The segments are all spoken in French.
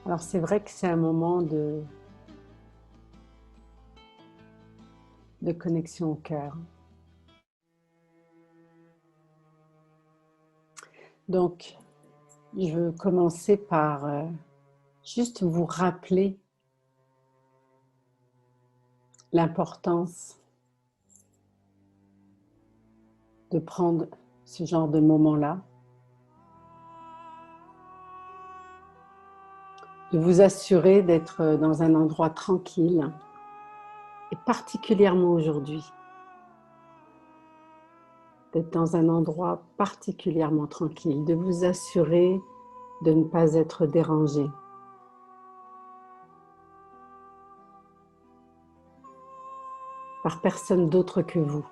Alors c'est vrai que c'est un moment de connexion au cœur. Donc, je veux commencer par juste vous rappeler l'importance de prendre ce genre de moment-là, de vous assurer d'être dans un endroit tranquille, et particulièrement aujourd'hui, d'être dans un endroit particulièrement tranquille, de vous assurer de ne pas être dérangé. Par personne d'autre que vous.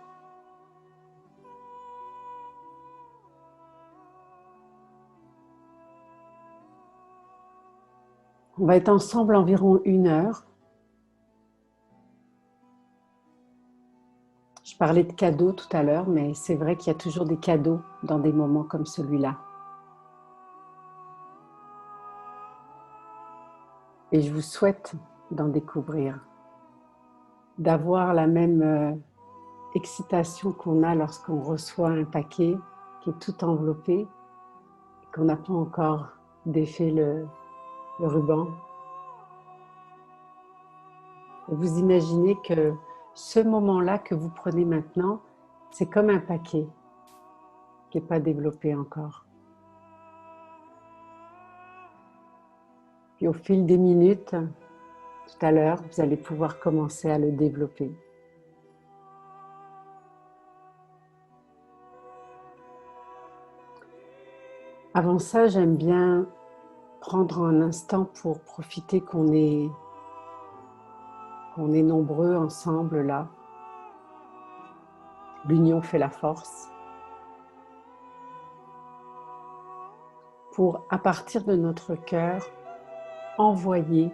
On va être ensemble environ 1 heure. Je parlais de cadeaux tout à l'heure, mais c'est vrai qu'il y a toujours des cadeaux dans des moments comme celui-là. Et je vous souhaite d'en découvrir, d'avoir la même excitation qu'on a lorsqu'on reçoit un paquet qui est tout enveloppé, et qu'on n'a pas encore défait le ruban. Et vous imaginez que ce moment-là que vous prenez maintenant, c'est comme un paquet qui n'est pas développé encore. Puis au fil des minutes, tout à l'heure, vous allez pouvoir commencer à le développer. Avant ça, j'aime bien prendre un instant pour profiter qu'on est nombreux ensemble là. L'union fait la force. Pour, à partir de notre cœur, envoyer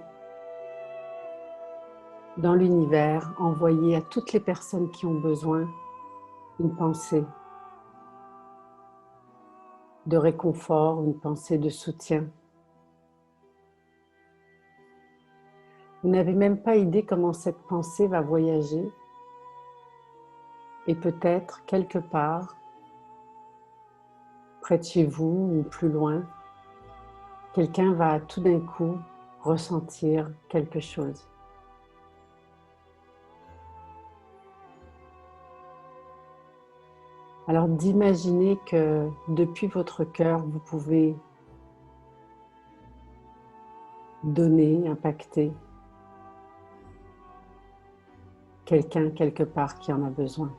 dans l'univers, envoyer à toutes les personnes qui ont besoin une pensée de réconfort, une pensée de soutien. Vous n'avez même pas idée comment cette pensée va voyager et peut-être quelque part, près de chez vous ou plus loin, quelqu'un va tout d'un coup ressentir quelque chose. Alors d'imaginer que depuis votre cœur, vous pouvez donner, impacter quelqu'un quelque part qui en a besoin.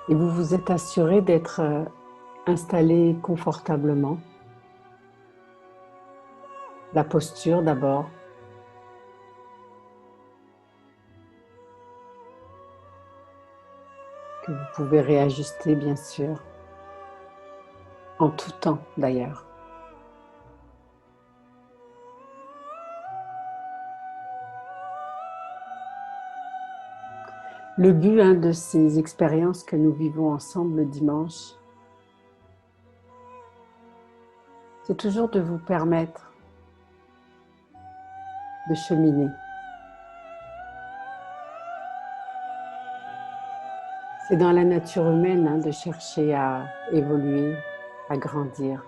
Et vous vous êtes assuré d'être installé confortablement. La posture d'abord. Que vous pouvez réajuster bien sûr. En tout temps d'ailleurs. Le but de ces expériences que nous vivons ensemble le dimanche, c'est toujours de vous permettre de cheminer. C'est dans la nature humaine de chercher à évoluer, à grandir.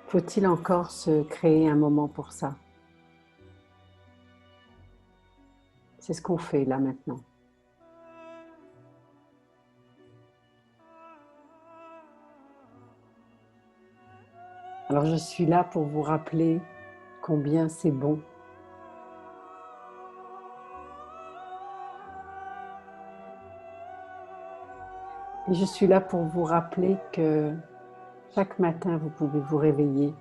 Faut-il encore se créer un moment pour ça? C'est ce qu'on fait là maintenant. Alors je suis là pour vous rappeler combien c'est bon. Et je suis là pour vous rappeler que chaque matin vous pouvez vous réveiller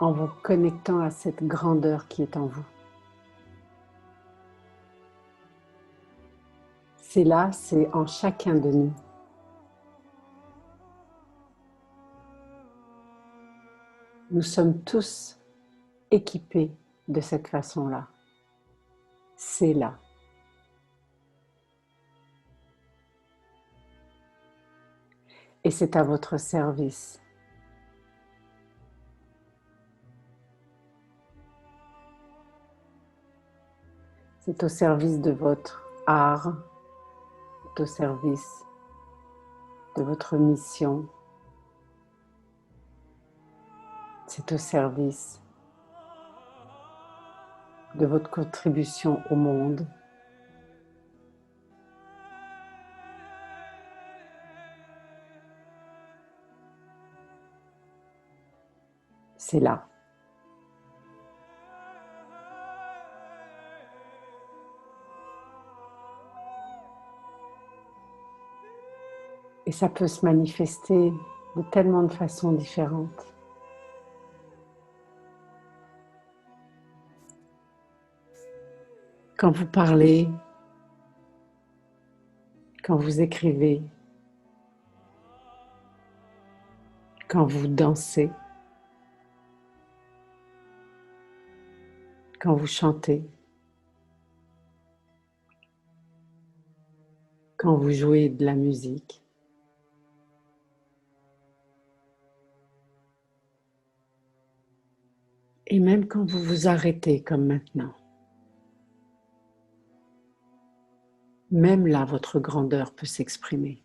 en vous connectant à cette grandeur qui est en vous. C'est là, c'est en chacun de nous. Nous sommes tous équipés de cette façon-là. C'est là. Et c'est à votre service. C'est au service de votre art, c'est au service de votre mission, c'est au service de votre contribution au monde. C'est là. Et ça peut se manifester de tellement de façons différentes. Quand vous parlez, quand vous écrivez, quand vous dansez, quand vous chantez, quand vous jouez de la musique. Et même quand vous vous arrêtez comme maintenant. Même là, votre grandeur peut s'exprimer.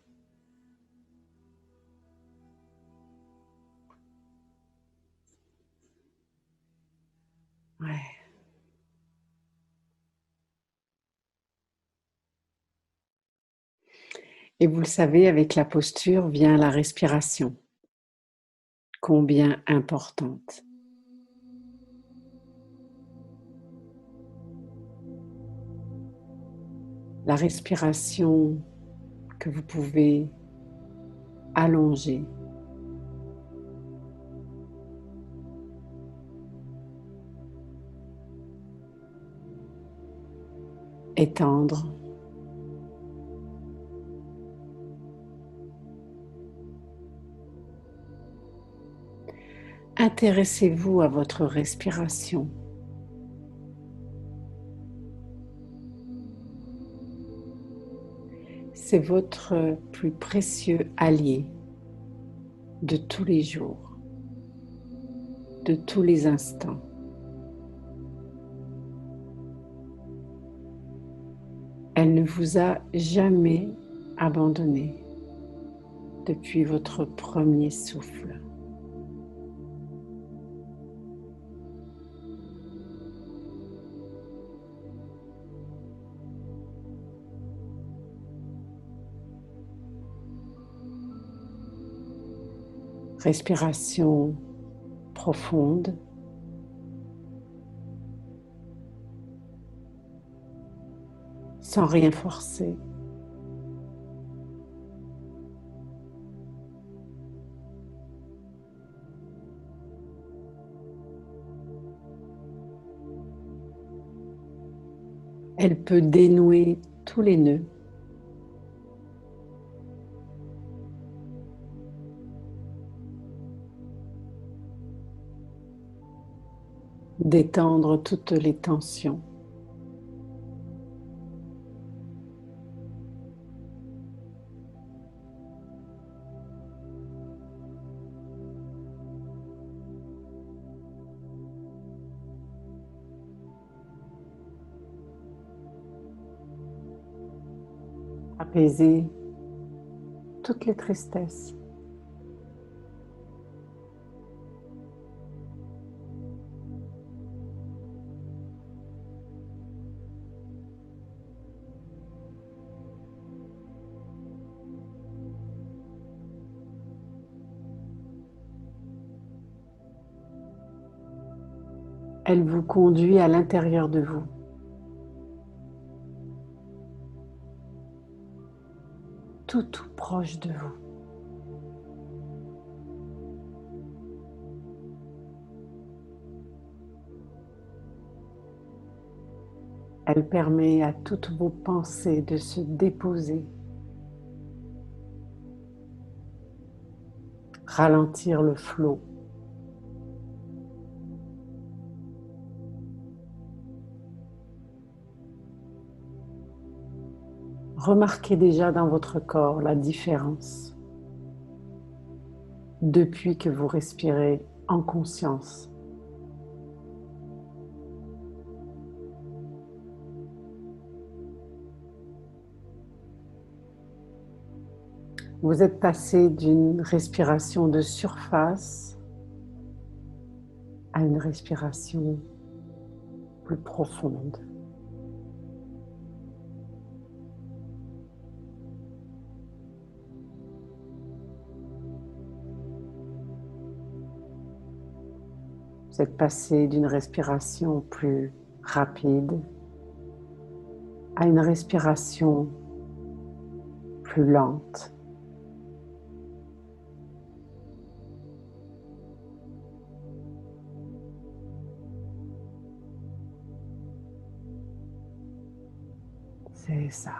Ouais. Et vous le savez, avec la posture vient la respiration. Combien importante. La respiration que vous pouvez allonger. Étendre. Intéressez-vous à votre respiration. C'est votre plus précieux allié de tous les jours, de tous les instants. Elle ne vous a jamais abandonné depuis votre premier souffle. Respiration profonde. Sans rien forcer. Elle peut dénouer tous les nœuds. Détendre toutes les tensions. Apaiser toutes les tristesses. Elle vous conduit à l'intérieur de vous. Tout proche de vous. Elle permet à toutes vos pensées de se déposer, ralentir le flot. Remarquez déjà dans votre corps la différence depuis que vous respirez en conscience. Vous êtes passé d'une respiration de surface à une respiration plus profonde. Vous êtes passé d'une respiration plus rapide à une respiration plus lente. C'est ça.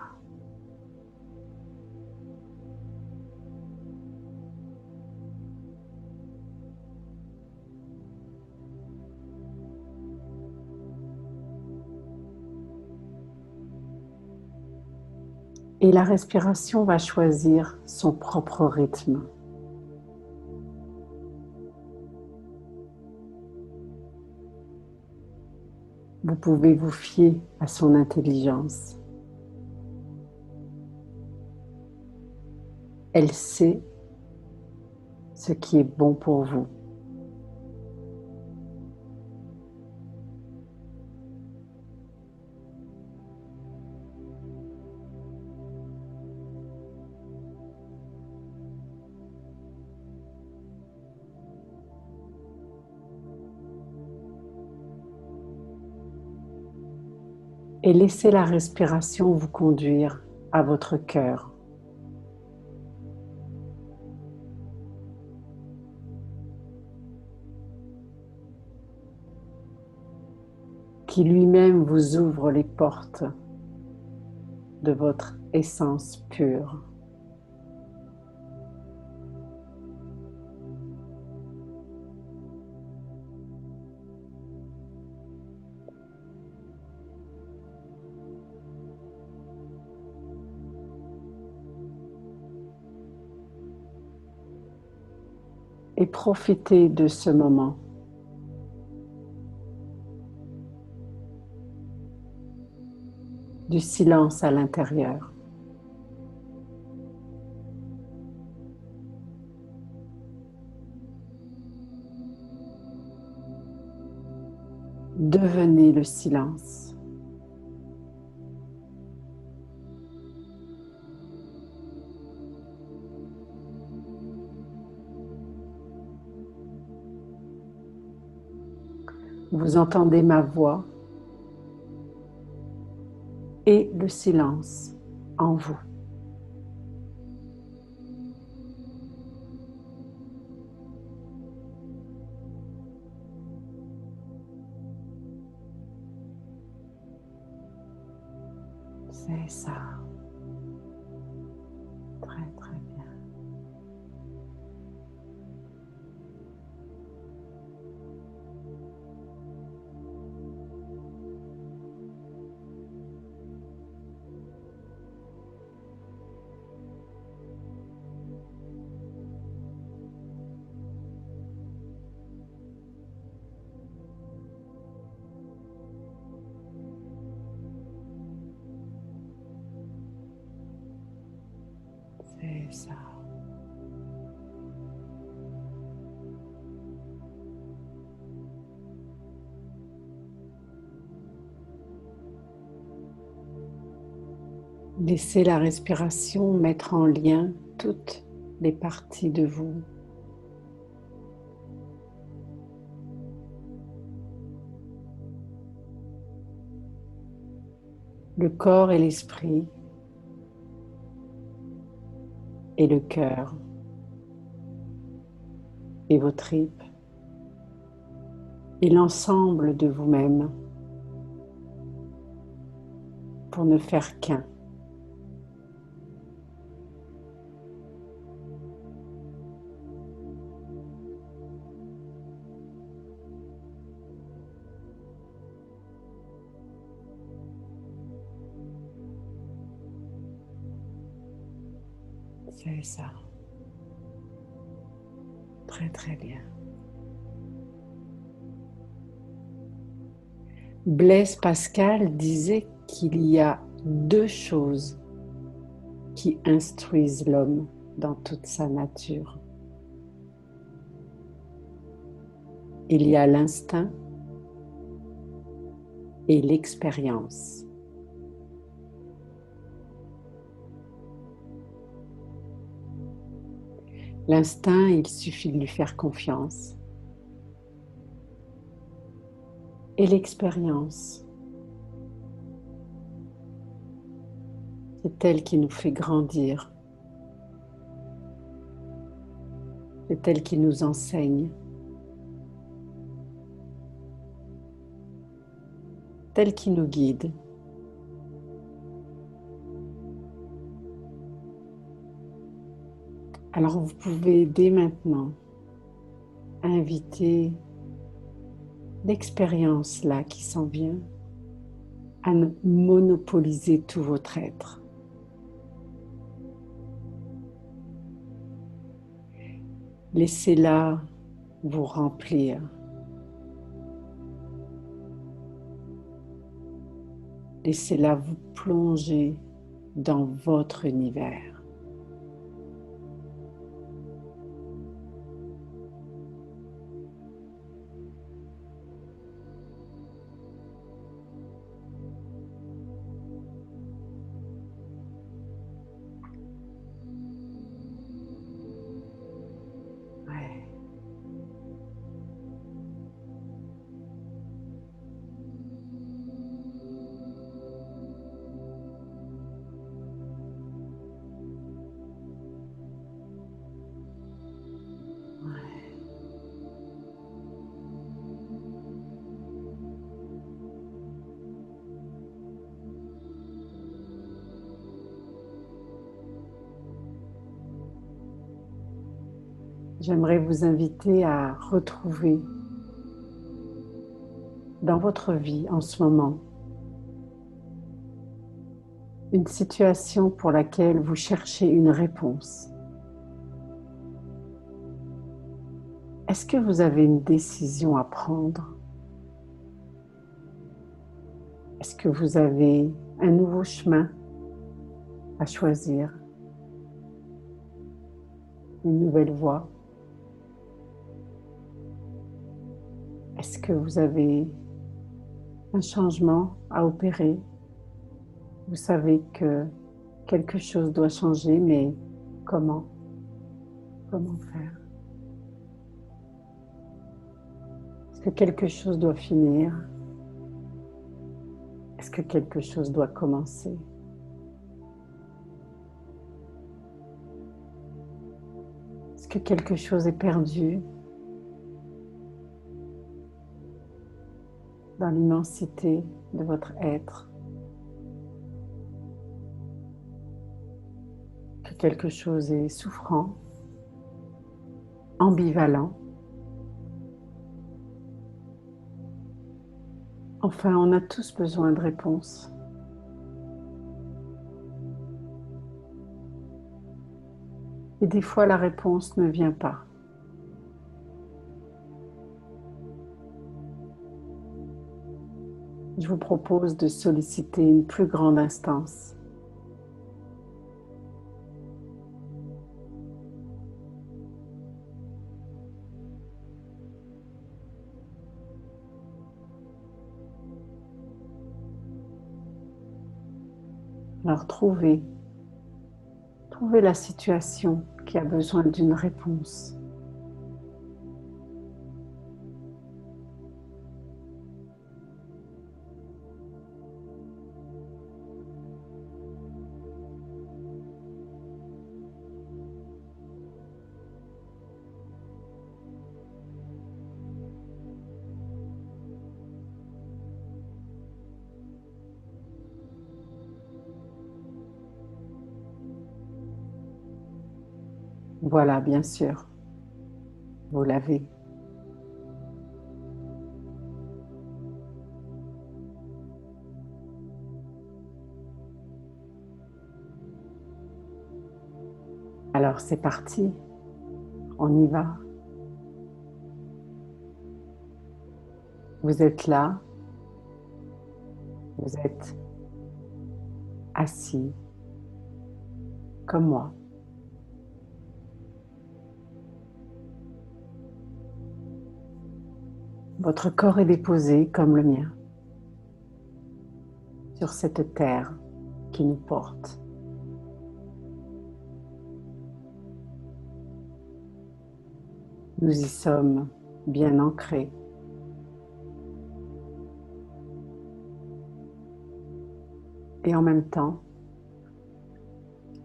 Et la respiration va choisir son propre rythme. Vous pouvez vous fier à son intelligence. Elle sait ce qui est bon pour vous. Et laissez la respiration vous conduire à votre cœur. Qui lui-même vous ouvre les portes de votre essence pure. Et profitez de ce moment. Du silence à l'intérieur. Devenez le silence. Vous entendez ma voix et le silence en vous. C'est ça. Très, très bien. C'est ça. Laissez la respiration mettre en lien toutes les parties de vous. Le corps et l'esprit et le cœur et vos tripes et l'ensemble de vous-même. pour ne faire qu'un. C'est ça. Très très bien. Blaise Pascal disait qu'il y a deux choses qui instruisent l'homme dans toute sa nature. Il y a l'instinct et l'expérience. L'instinct, il suffit de lui faire confiance. Et l'expérience, c'est elle qui nous fait grandir. C'est elle qui nous enseigne. C'est elle qui nous guide. Alors vous pouvez dès maintenant inviter l'expérience là qui s'en vient à monopoliser tout votre être. Laissez-la vous remplir. Laissez-la vous plonger dans votre univers. Ouais. Ouais. J'aimerais vous inviter à retrouver dans votre vie en ce moment une situation pour laquelle vous cherchez une réponse. Est-ce que vous avez une décision à prendre? Est-ce que vous avez un nouveau chemin à choisir? Une nouvelle voie? Est-ce que vous avez un changement à opérer? Vous savez que quelque chose doit changer, mais comment? Comment faire? Est-ce que quelque chose doit finir? Est-ce que quelque chose doit commencer? Est-ce que quelque chose est perdu dans l'immensité de votre être? Que quelque chose est souffrant, ambivalent? Enfin, on a tous besoin de réponses. Et des fois, la réponse ne vient pas. Je vous propose de solliciter une plus grande instance. Alors, trouvez la situation qui a besoin d'une réponse. Voilà, bien sûr, vous l'avez. Alors c'est parti, on y va. Vous êtes là, vous êtes assis comme moi. Votre corps est déposé comme le mien sur cette terre qui nous porte. Nous y sommes bien ancrés. Et en même temps,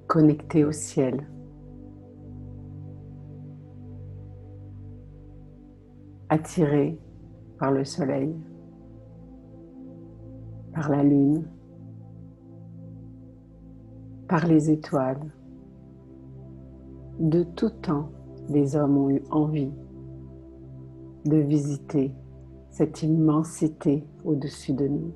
connectés au ciel, attirés par le soleil, par la lune, par les étoiles. De tout temps, les hommes ont eu envie de visiter cette immensité au-dessus de nous.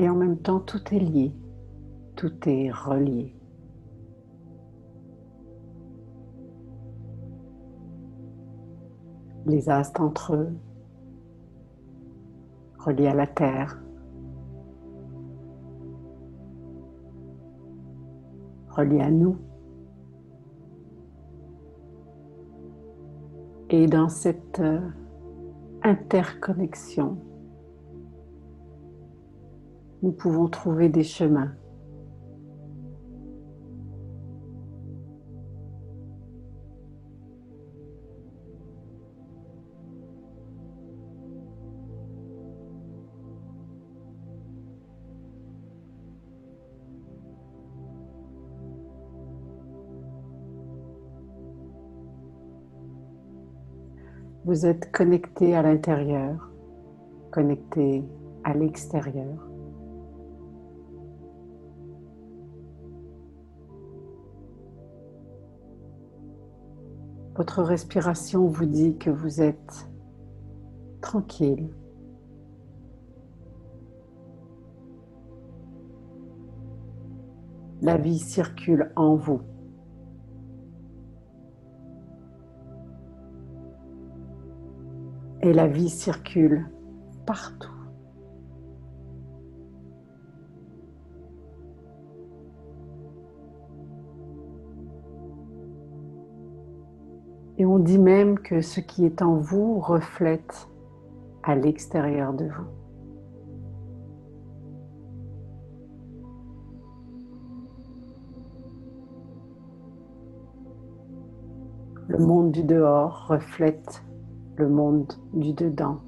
Et en même temps, tout est lié, tout est relié. Les astres entre eux, reliés à la terre, reliés à nous. Et dans cette interconnexion, nous pouvons trouver des chemins. Vous êtes connecté à l'intérieur, connecté à l'extérieur. Votre respiration vous dit que vous êtes tranquille. La vie circule en vous. Et la vie circule partout. Et on dit même que ce qui est en vous reflète à l'extérieur de vous. Le monde du dehors reflète le monde du dedans.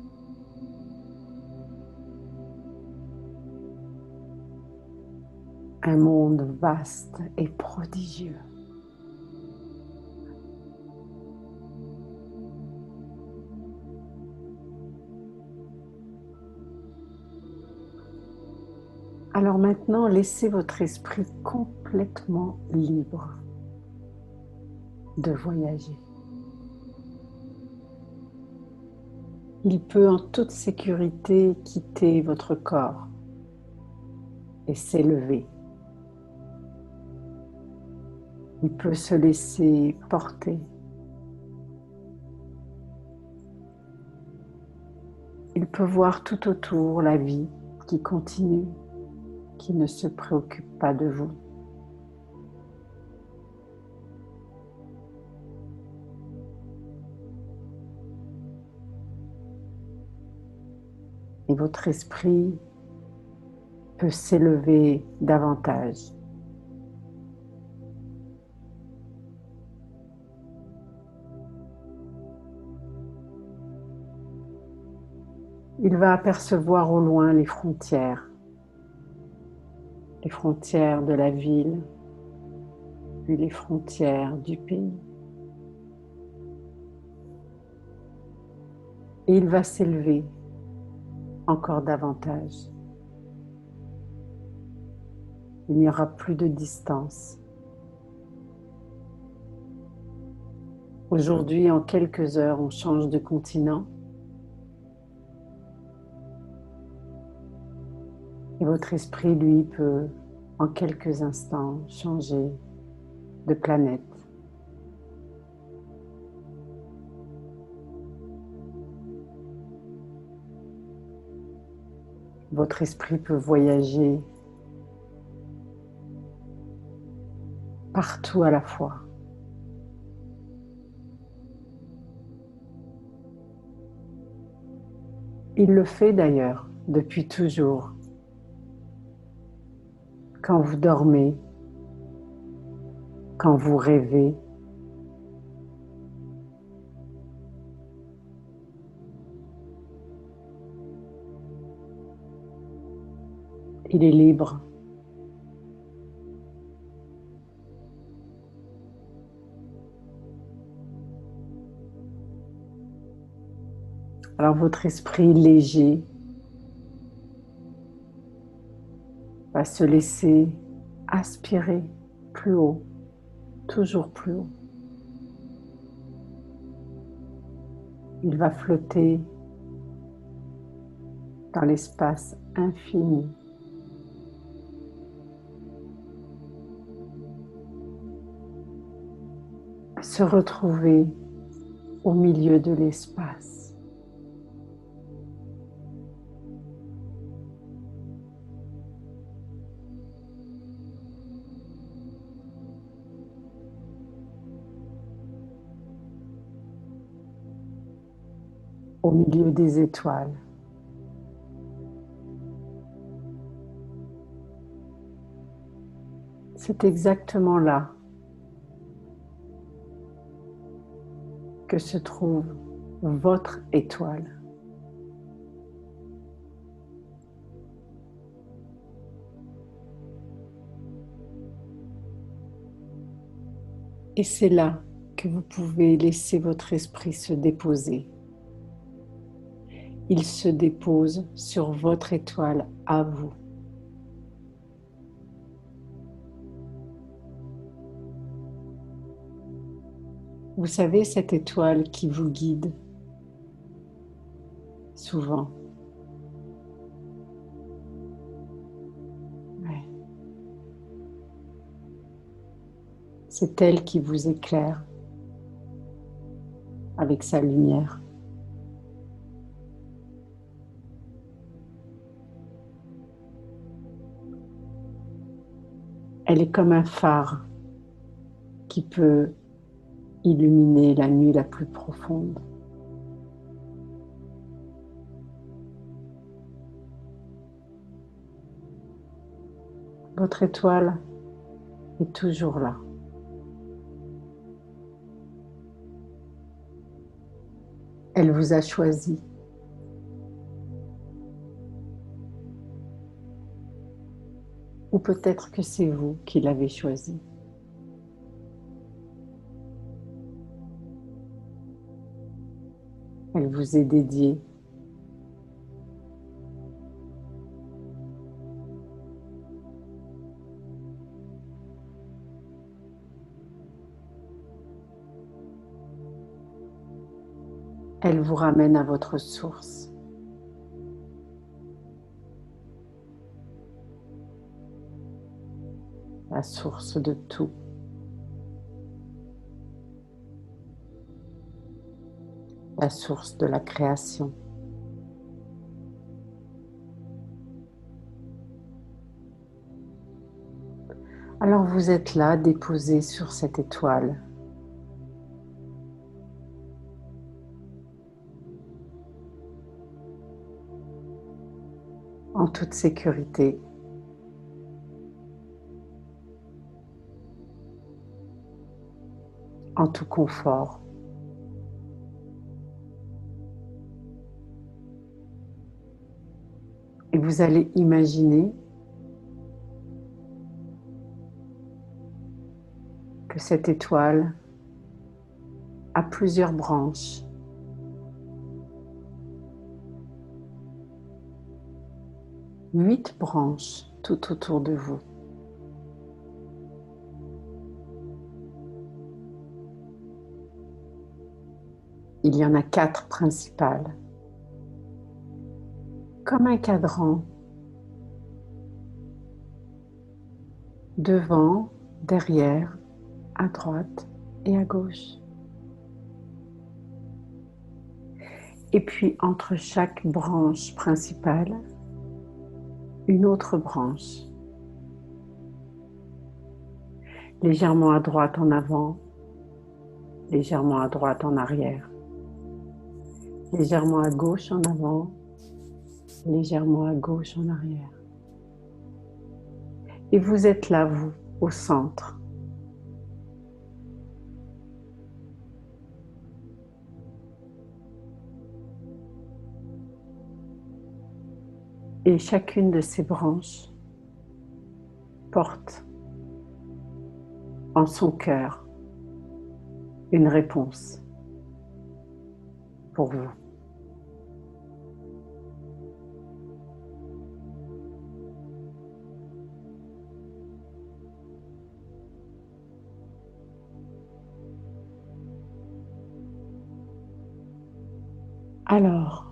Un monde vaste et prodigieux. Alors maintenant, laissez votre esprit complètement libre de voyager. Il peut en toute sécurité quitter votre corps et s'élever. Il peut se laisser porter. Il peut voir tout autour la vie qui continue, qui ne se préoccupe pas de vous. Et votre esprit peut s'élever davantage. Il va apercevoir au loin les frontières de la ville, puis les frontières du pays. et il va s'élever encore davantage. Il n'y aura plus de distance. Aujourd'hui, en quelques heures, on change de continent. Et votre esprit, lui, peut, en quelques instants, changer de planète. Votre esprit peut voyager partout à la fois. Il le fait d'ailleurs depuis toujours. Quand vous dormez, quand vous rêvez, il est libre. Alors votre esprit léger va se laisser aspirer plus haut, toujours plus haut. Il va flotter dans l'espace infini. Se retrouver au milieu de l'espace. Au milieu des étoiles. C'est exactement là que se trouve votre étoile. Et c'est là que vous pouvez laisser votre esprit se déposer. Il se dépose sur votre étoile à vous. Vous savez, cette étoile qui vous guide souvent. Ouais. C'est elle qui vous éclaire avec sa lumière. Elle est comme un phare qui peut illuminer la nuit la plus profonde. Votre étoile est toujours là. Elle vous a choisi. Ou peut-être que c'est vous qui l'avez choisi. Elle vous est dédiée. Elle vous ramène à votre source. La source de tout. La source de la création. Alors vous êtes là, déposé sur cette étoile. En toute sécurité. En tout confort. Et vous allez imaginer que cette étoile a plusieurs branches 8 branches tout autour de vous. Il y en a 4 principales. Comme un cadran, devant, derrière, à droite et à gauche. Et puis entre chaque branche principale, une autre branche. Légèrement à droite en avant, légèrement à droite en arrière, légèrement à gauche en avant, légèrement à gauche en arrière. Et vous êtes là, vous, au centre. Et chacune de ces branches porte en son cœur une réponse pour vous. Alors,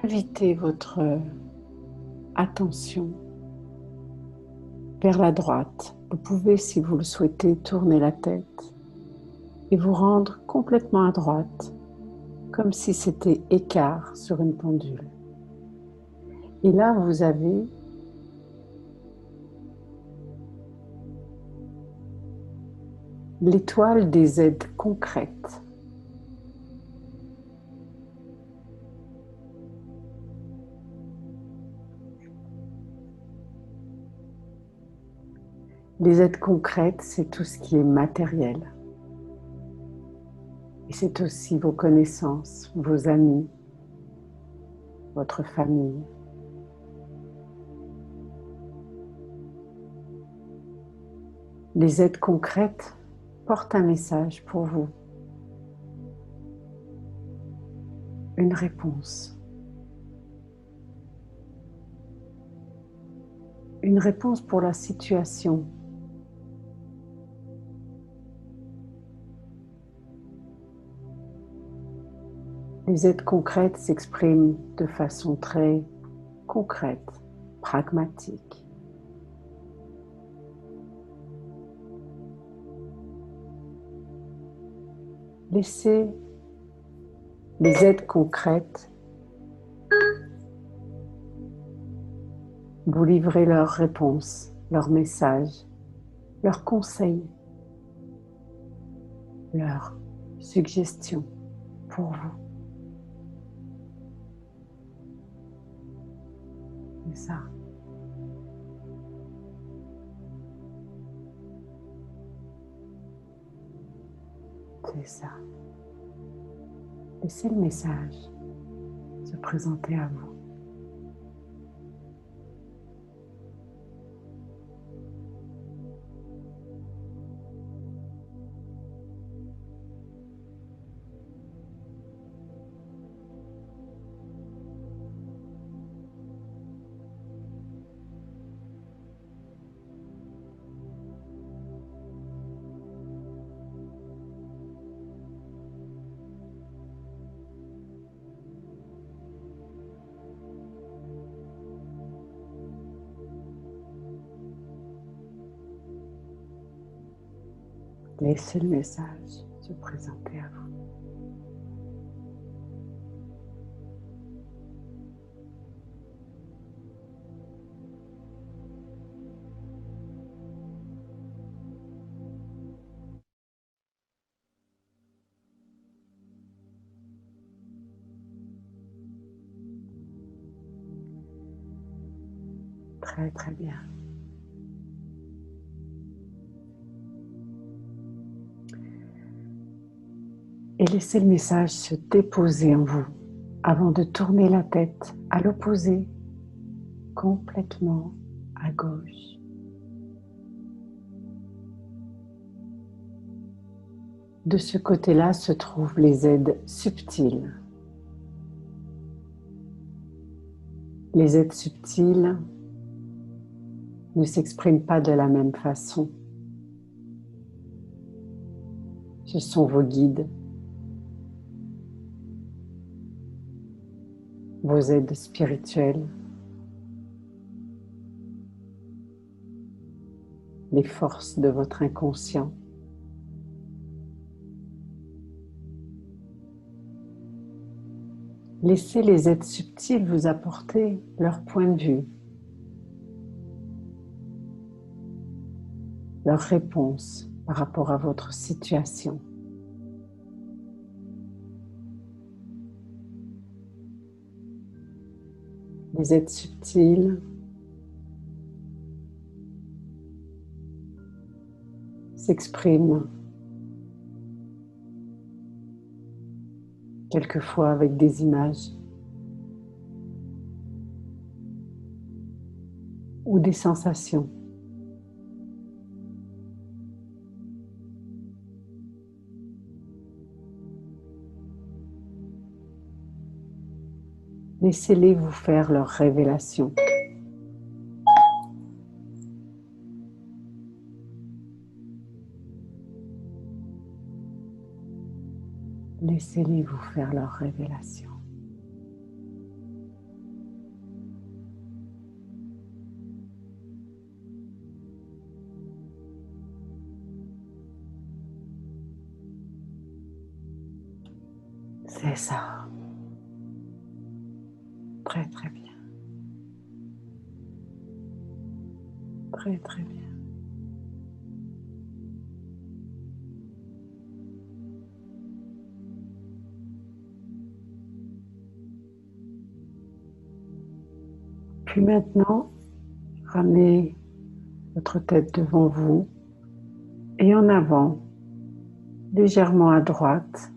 invitez votre attention vers la droite. Vous pouvez, si vous le souhaitez, tourner la tête et vous rendre complètement à droite, comme si c'était écart sur une pendule. Et là, vous avez l'étoile des aides concrètes. Les aides concrètes, c'est tout ce qui est matériel. Et c'est aussi vos connaissances, vos amis, votre famille. Les aides concrètes portent un message pour vous. Une réponse. Une réponse pour la situation. Les aides concrètes s'expriment de façon très concrète, pragmatique. Laissez les aides concrètes vous livrer leurs réponses, leurs messages, leurs conseils, leurs suggestions pour vous. C'est ça. C'est ça. Laissez le message se présenter à vous. Laissez le message se présenter à vous. Très très bien. Et laissez le message se déposer en vous avant de tourner la tête à l'opposé, complètement à gauche. De ce côté-là se trouvent les aides subtiles. Les aides subtiles ne s'expriment pas de la même façon. Ce sont vos guides, vos aides spirituelles, les forces de votre inconscient. Laissez les aides subtiles vous apporter leur point de vue, leur réponse par rapport à votre situation. Les aides subtiles s'expriment quelquefois avec des images ou des sensations. Laissez-les vous faire leur révélation. Laissez-les vous faire leur révélation. C'est ça. Très très bien. Très très bien. Puis maintenant, ramenez votre tête devant vous et en avant, légèrement à droite.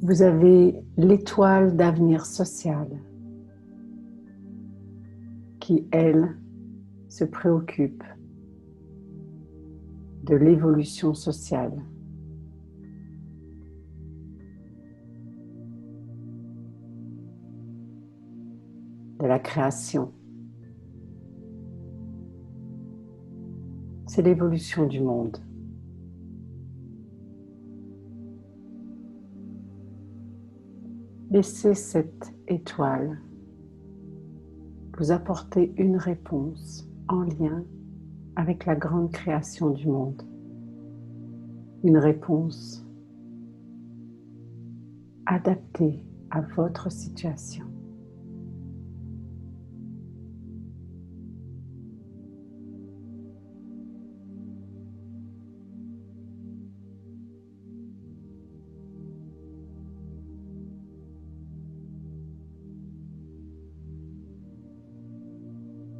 Vous avez l'étoile d'avenir social qui, elle, se préoccupe de l'évolution sociale. De la création. C'est l'évolution du monde. Laissez cette étoile vous apporter une réponse en lien avec la grande création du monde. Une réponse adaptée à votre situation.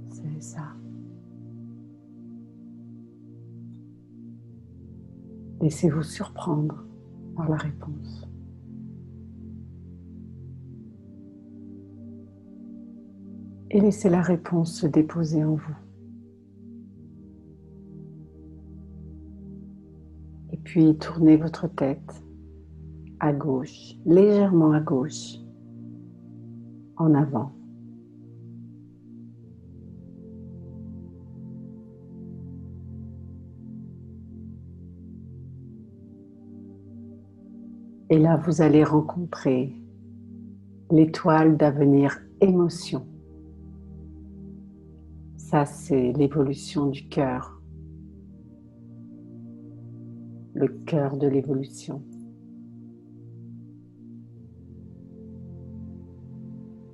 C'est ça. Laissez-vous surprendre par la réponse. Et laissez la réponse se déposer en vous. Et puis tournez votre tête à gauche, légèrement à gauche, en avant. Et là, vous allez rencontrer l'étoile d'avenir émotion. Ça, c'est l'évolution du cœur. Le cœur de l'évolution.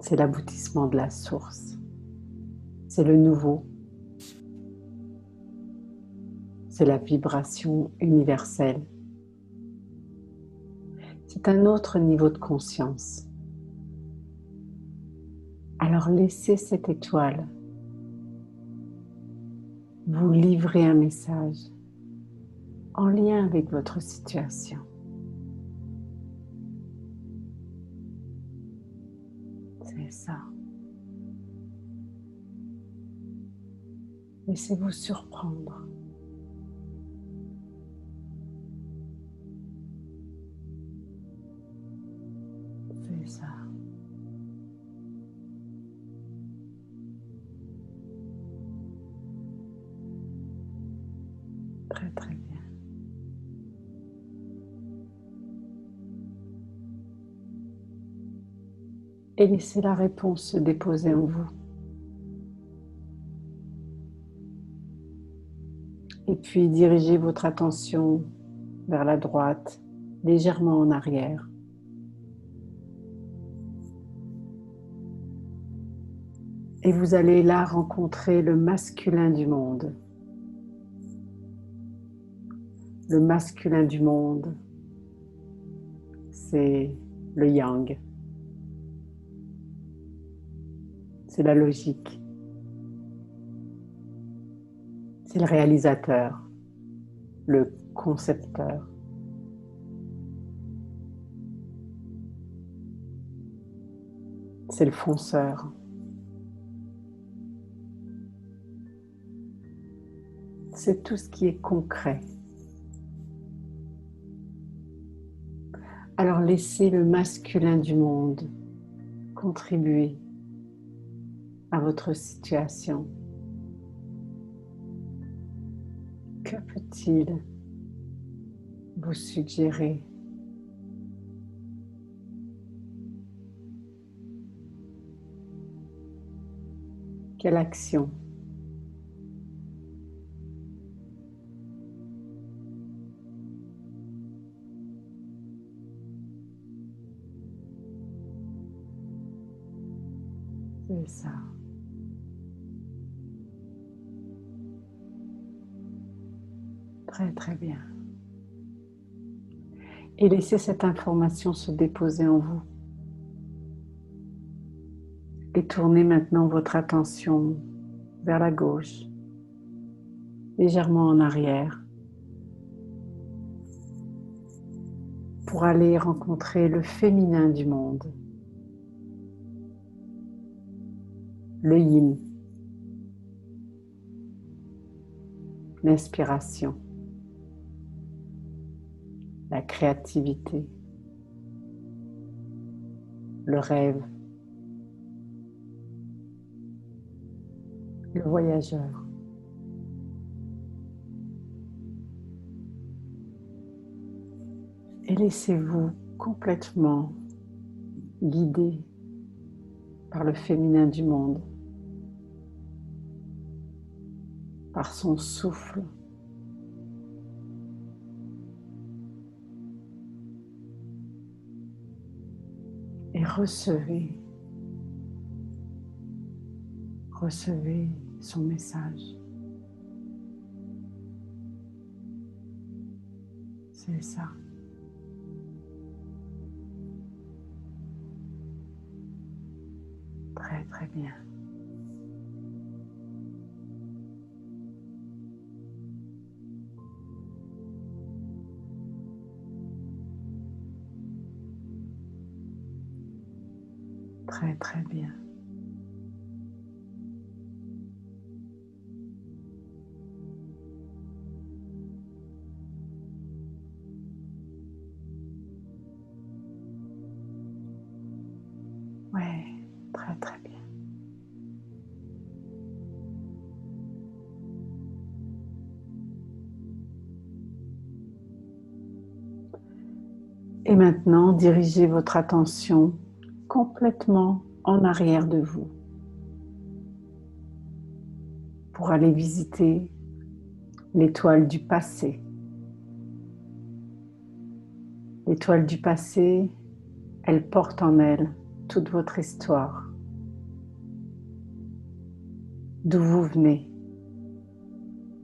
C'est l'aboutissement de la source. C'est le nouveau. C'est la vibration universelle. C'est un autre niveau de conscience. Alors laissez cette étoile vous livrer un message en lien avec votre situation. C'est ça. Laissez-vous surprendre. C'est ça. Très très bien. Et laissez la réponse se déposer en vous. Et puis dirigez votre attention vers la droite, légèrement en arrière. Et vous allez là rencontrer le masculin du monde. Le masculin du monde, c'est le yang. C'est la logique. C'est le réalisateur, le concepteur. C'est le fonceur. C'est tout ce qui est concret. Alors laissez le masculin du monde contribuer à votre situation. Que peut-il vous suggérer? Quelle action? C'est ça. Très très bien. Et laissez cette information se déposer en vous. Et tournez maintenant votre attention vers la gauche, légèrement en arrière, pour aller rencontrer le féminin du monde, le yin, l'inspiration, la créativité, le rêve, le voyageur. Et laissez-vous complètement guider par le féminin du monde, par son souffle. Et recevez son message. C'est ça. Très très bien. Très très bien. Ouais, très très bien. Et maintenant, dirigez votre attention complètement en arrière de vous pour aller visiter l'étoile du passé. L'étoile du passé, elle porte en elle toute votre histoire. D'où vous venez,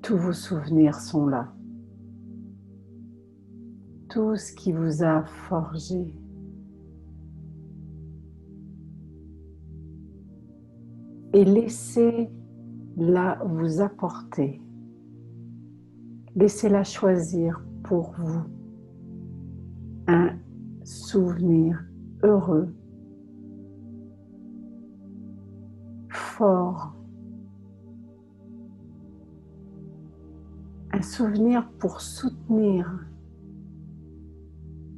tous vos souvenirs sont là. Tout ce qui vous a forgé. Et laissez-la vous apporter. Laissez-la choisir pour vous un souvenir heureux, fort, souvenir pour soutenir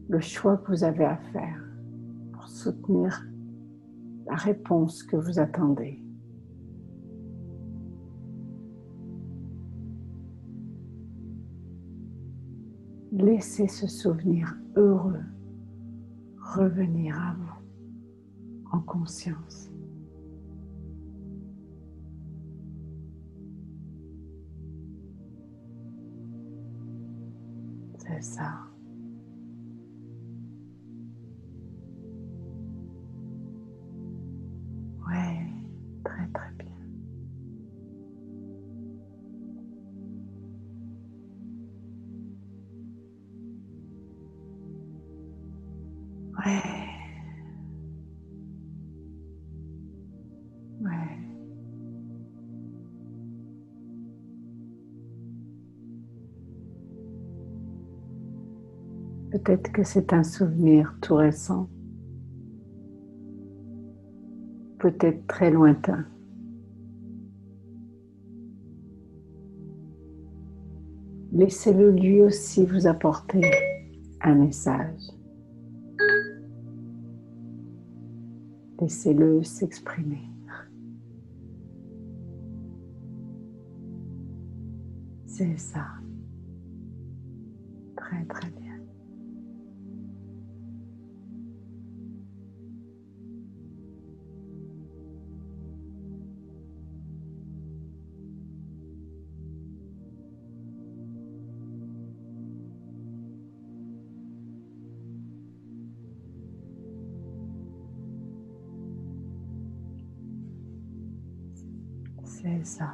le choix que vous avez à faire, pour soutenir la réponse que vous attendez. Laissez ce souvenir heureux revenir à vous en conscience. C'est ça. Ouais, très très bien. Ouais, ouais. Peut-être que c'est un souvenir tout récent, peut-être très lointain. Laissez-le lui aussi vous apporter un message. Laissez-le s'exprimer. C'est ça. Très très bien. C'est ça.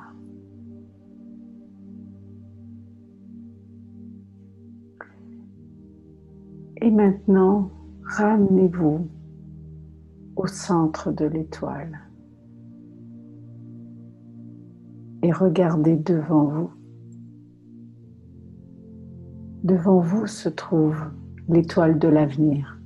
Et maintenant, ramenez-vous au centre de l'étoile et regardez devant vous. Devant vous se trouve l'étoile de l'avenir.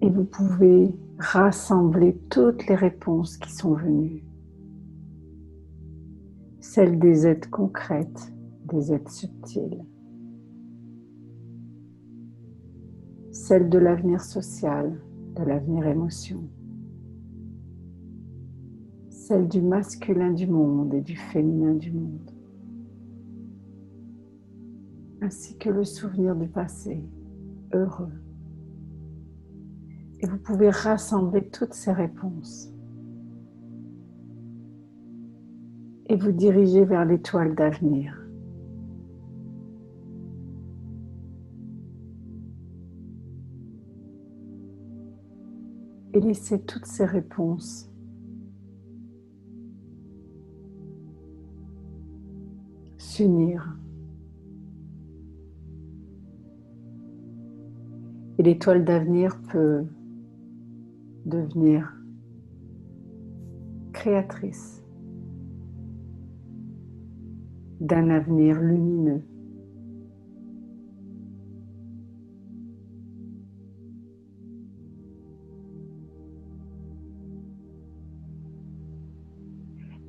Et vous pouvez rassembler toutes les réponses qui sont venues. Celles des aides concrètes, des aides subtiles. Celles de l'avenir social, de l'avenir émotion. Celles du masculin du monde et du féminin du monde. Ainsi que le souvenir du passé, heureux. Et vous pouvez rassembler toutes ces réponses et vous diriger vers l'étoile d'avenir. Et laissez toutes ces réponses s'unir. Et l'étoile d'avenir peut devenir créatrice d'un avenir lumineux.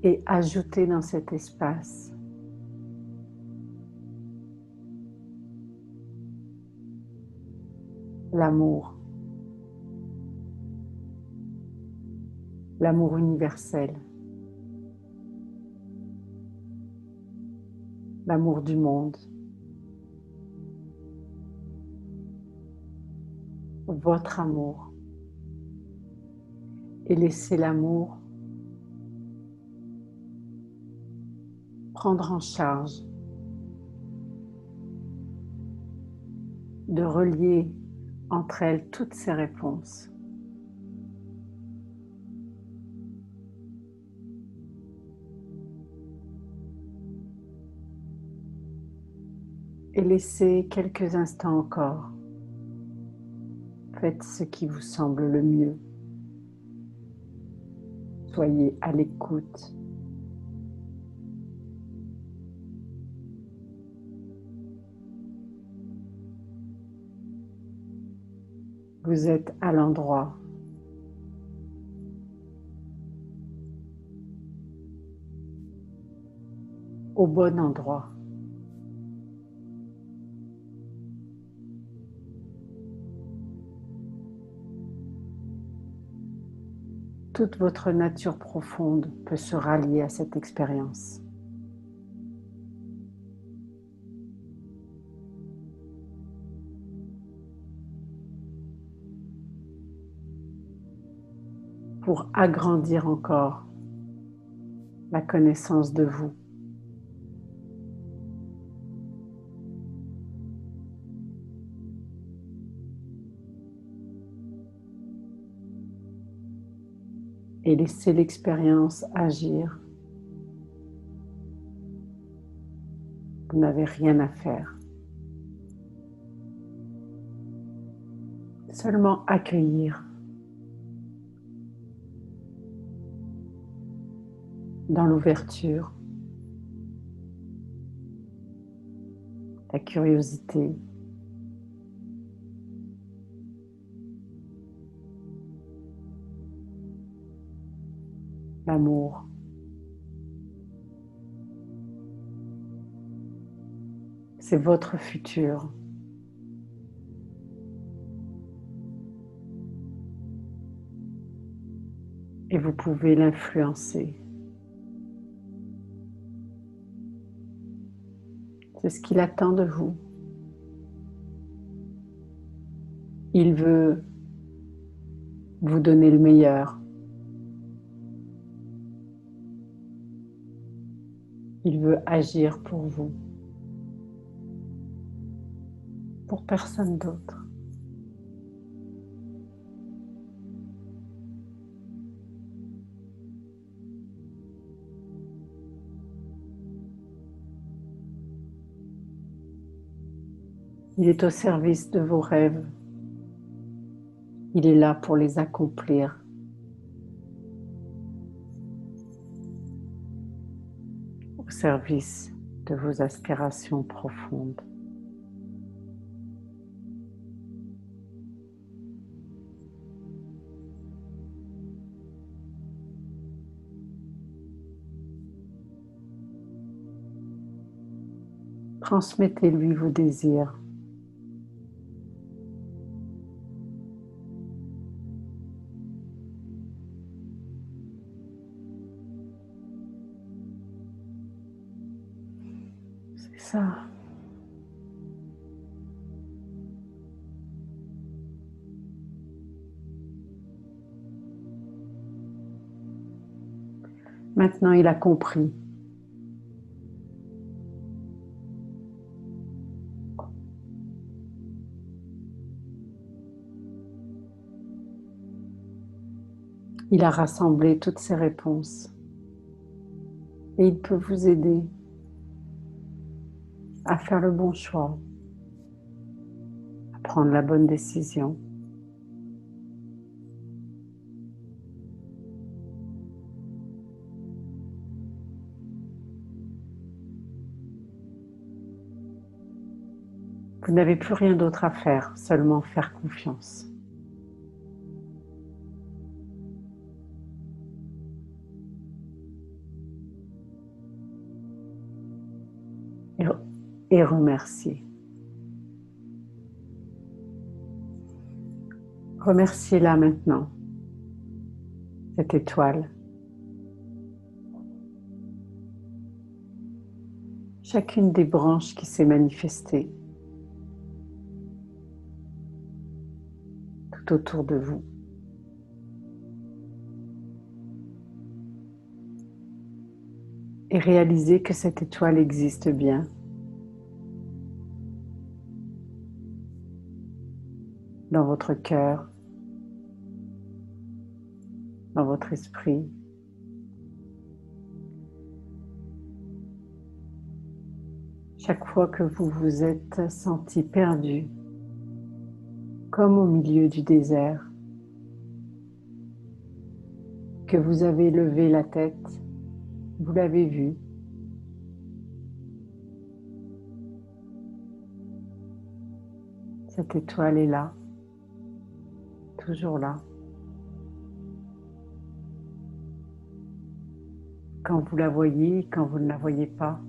Et ajouter dans cet espace l'amour, l'amour universel, l'amour du monde, votre amour, et laissez l'amour prendre en charge de relier entre elles toutes ces réponses. Et laissez quelques instants encore. Faites ce qui vous semble le mieux. Soyez à l'écoute. Vous êtes à l'endroit au bon endroit. Toute votre nature profonde peut se rallier à cette expérience. Pour agrandir encore la connaissance de vous. Et laisser l'expérience agir. Vous n'avez rien à faire. Seulement accueillir. Dans l'ouverture, la curiosité, l'amour. C'est votre futur. Et vous pouvez l'influencer. C'est ce qu'il attend de vous. Il veut vous donner le meilleur. Il veut agir pour vous, pour personne d'autre. Il est au service de vos rêves. Il est là pour les accomplir. Au service de vos aspirations profondes. Transmettez-lui vos désirs. C'est ça. Maintenant, il a compris. Il a rassemblé toutes ses réponses et il peut vous aider à faire le bon choix, à prendre la bonne décision. Vous n'avez plus rien d'autre à faire, seulement faire confiance. Et remercier. Remerciez-la maintenant, cette étoile. Chacune des branches qui s'est manifestée tout autour de vous. Et réalisez que cette étoile existe bien. Dans votre cœur, dans votre esprit. Chaque fois que vous vous êtes senti perdu, comme au milieu du désert, que vous avez levé la tête, vous l'avez vu. Cette étoile est là, toujours là. Quand vous la voyez, quand vous ne la voyez pas,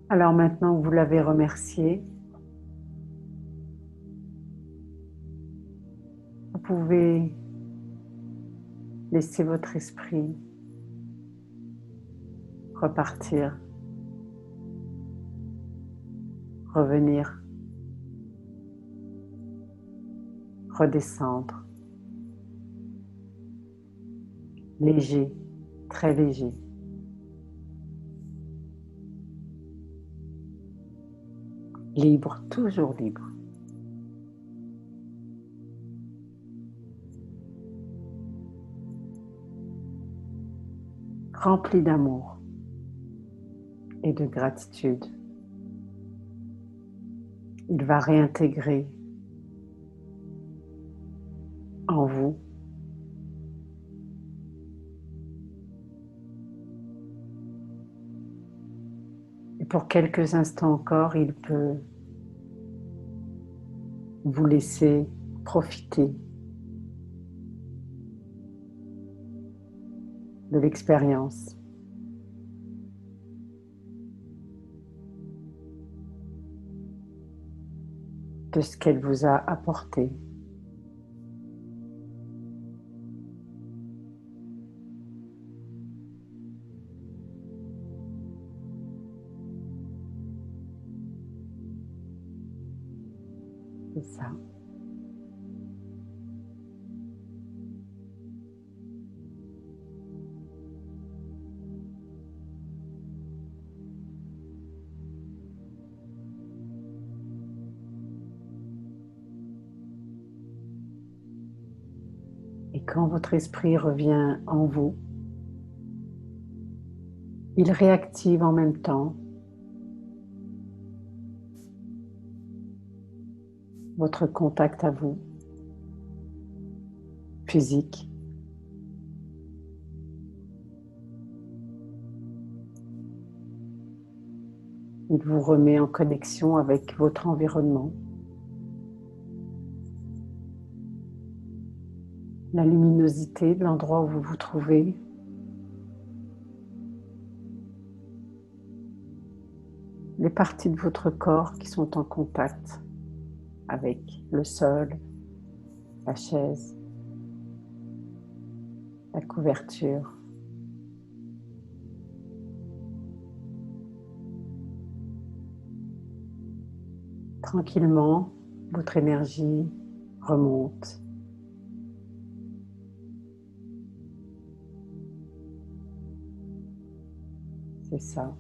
Alors maintenant que vous l'avez remercié, vous pouvez laisser votre esprit repartir, revenir, redescendre, léger, très léger. Libre, toujours libre. Rempli d'amour et de gratitude. Il va réintégrer en vous et pour quelques instants encore, il peut vous laisser profiter de l'expérience. De ce qu'elle vous a apporté. C'est ça. Et quand votre esprit revient en vous, il réactive en même temps votre contact à vous, physique. Il vous remet en connexion avec votre environnement. La luminosité de l'endroit où vous vous trouvez. Les parties de votre corps qui sont en contact avec le sol, la chaise, la couverture. Tranquillement, votre énergie remonte. C'est ça.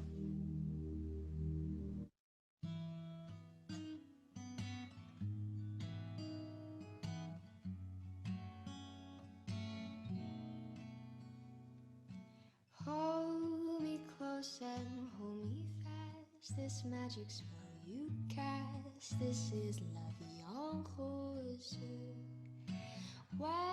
Hold me close and hold me fast. This magic spell you cast. This is la vie en rose. Where